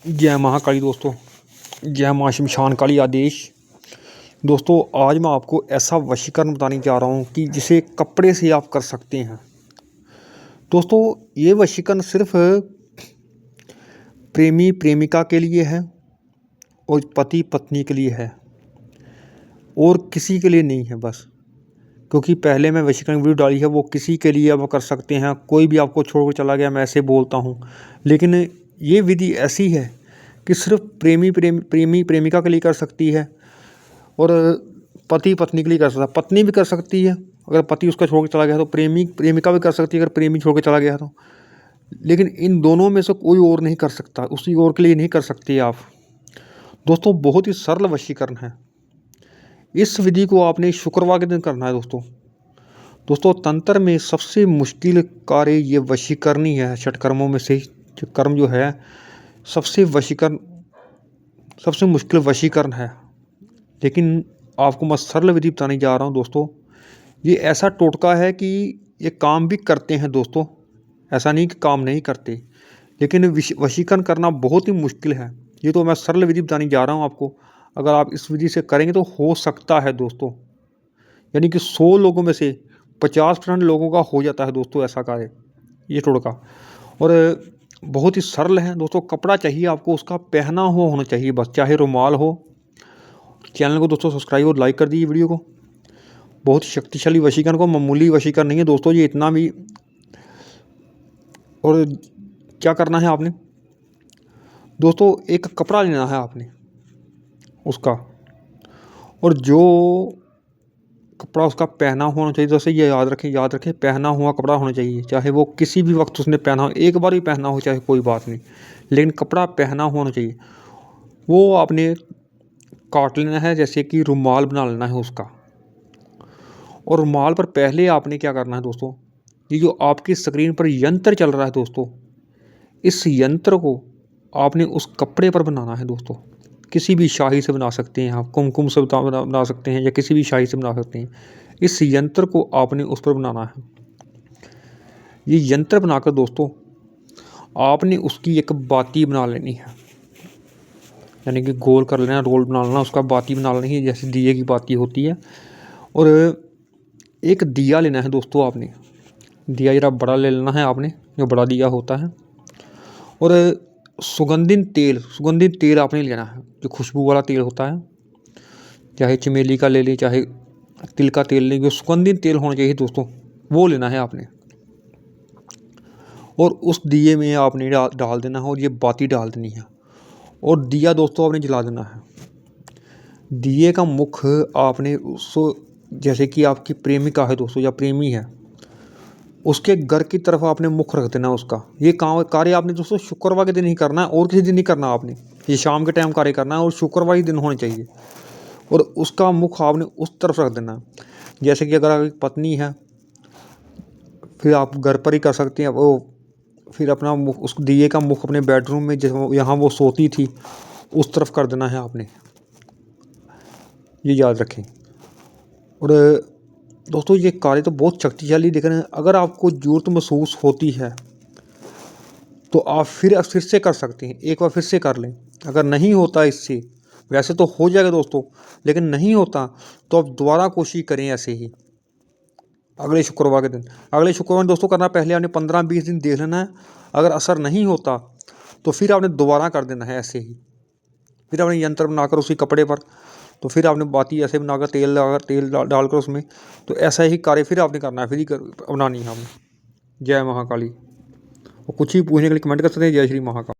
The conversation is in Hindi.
जय महाकाली दोस्तों, जय माँ शमशान काली आदेश। दोस्तों आज मैं आपको ऐसा वशीकरण बताने जा रहा हूँ कि जिसे कपड़े से आप कर सकते हैं। दोस्तों ये वशीकरण सिर्फ प्रेमी प्रेमिका के लिए है और पति पत्नी के लिए है और किसी के लिए नहीं है बस। क्योंकि पहले मैं वशीकरण वीडियो डाली है वो किसी के लिए आप कर सकते हैं, कोई भी आपको छोड़कर चला गया, मैं ऐसे बोलता हूँ। लेकिन ये विधि ऐसी है कि सिर्फ प्रेमी प्रेमिका के लिए कर सकती है और पति पत्नी के लिए कर सकता है। पत्नी भी कर सकती है अगर पति उसका छोड़ के चला गया तो, प्रेमी प्रेमिका भी कर सकती है अगर प्रेमी छोड़ के चला गया तो। लेकिन इन दोनों में से कोई और नहीं कर सकता, उसी और के लिए नहीं कर सकती आप। दोस्तों बहुत ही सरल वशीकरण है। इस विधि को आपने शुक्रवार के दिन करना है। दोस्तों तंत्र में सबसे मुश्किल कार्य ये वशीकरण ही है। षटकर्मों में से कर्म जो है सबसे मुश्किल वशीकरण है। लेकिन आपको मैं सरल विधि बताने जा रहा हूँ। दोस्तों ये ऐसा टोटका है कि ये काम भी करते हैं दोस्तों, ऐसा नहीं कि काम नहीं करते, लेकिन वशीकरण करना बहुत ही मुश्किल है। ये तो मैं सरल विधि बताने जा रहा हूँ आपको। अगर आप इस विधि से करेंगे तो हो सकता है दोस्तों, यानी कि 100 लोगों में से 50% लोगों का हो जाता है दोस्तों ऐसा कार्य, ये टोटका। और बहुत ही सरल है दोस्तों। कपड़ा चाहिए आपको, उसका पहना हुआ होना चाहिए बस, चाहे रुमाल हो। चैनल को दोस्तों सब्सक्राइब और लाइक कर दीजिए वीडियो को। बहुत शक्तिशाली वशीकरण को, मामूली वशीकरण नहीं है दोस्तों ये, इतना भी। और क्या करना है आपने दोस्तों, एक कपड़ा लेना है आपने उसका, और जो कपड़ा उसका पहना होना चाहिए, जैसे ये याद रखें पहना हुआ कपड़ा होना चाहिए। चाहे वो किसी भी वक्त उसने पहना हो, एक बार भी पहना हो चाहे कोई बात नहीं, लेकिन कपड़ा पहना होना चाहिए। वो आपने काट लेना है, जैसे कि रुमाल बना लेना है उसका। और रुमाल पर पहले आपने क्या करना है दोस्तों, ये जो आपकी स्क्रीन पर यंत्र चल रहा है दोस्तों, इस यंत्र को आपने उस कपड़े पर बनाना है दोस्तों। किसी भी शाही से बना सकते हैं आप, कुमकुम से बना सकते हैं, या किसी भी शाही से बना सकते हैं। इस यंत्र को आपने उस पर बनाना है। ये यंत्र बनाकर दोस्तों आपने उसकी एक बाती बना लेनी है, यानी कि गोल कर लेना, रोल बना लेना, उसका बाती बना लेनी है जैसे दिए की बाती होती है। और एक दिया लेना है दोस्तों आपने, दिया जरा बड़ा ले लेना है आपने, जो बड़ा दिया होता है। और सुगंधित तेल आपने लेना है, जो खुशबू वाला तेल होता है, चाहे चमेली का ले लें चाहे तिल का तेल लें, जो सुगंधित तेल होना चाहिए दोस्तों वो लेना है आपने। और उस दिए में आपने डाल देना है और ये बाती डाल देनी है, और दिया दोस्तों आपने जला देना है। दिए का मुख आपने उसको, जैसे कि आपकी प्रेमिका है दोस्तों या प्रेमी है, उसके घर की तरफ आपने मुख रख देना उसका। ये कार्य आपने दोस्तों शुक्रवार के दिन ही करना है, और किसी दिन नहीं करना आपने। ये शाम के टाइम कार्य करना है और शुक्रवार ही दिन होने चाहिए। और उसका मुख आपने उस तरफ रख देना। जैसे कि अगर आपकी पत्नी है फिर आप घर पर ही कर सकते हैं वो, फिर अपना मुख, उस दिए का मुख अपने बेडरूम में जैसे यहाँ वो सोती थी उस तरफ कर देना है आपने, ये याद रखें। और दोस्तों ये कार्य तो बहुत शक्तिशाली, लेकिन अगर आपको ज़रूरत महसूस होती है तो आप फिर से कर सकते हैं, एक बार फिर से कर लें। अगर नहीं होता इससे, वैसे तो हो जाएगा दोस्तों, लेकिन नहीं होता तो आप दोबारा कोशिश करें ऐसे ही अगले शुक्रवार के दिन। अगले शुक्रवार दोस्तों करना, पहले आपने 15-20 दिन देख लेना है। अगर असर नहीं होता तो फिर आपने दोबारा कर देना है ऐसे ही। फिर आपने यंत्र बनाकर उसी कपड़े पर, तो फिर आपने बाती ऐसे बनाकर तेल डालकर उसमें, तो ऐसा ही कार्य फिर आपने करना है, फिर ही बनानी है आपने। जय महाकाली। और कुछ ही पूछने के लिए कमेंट कर सकते हैं। जय श्री महाकाल।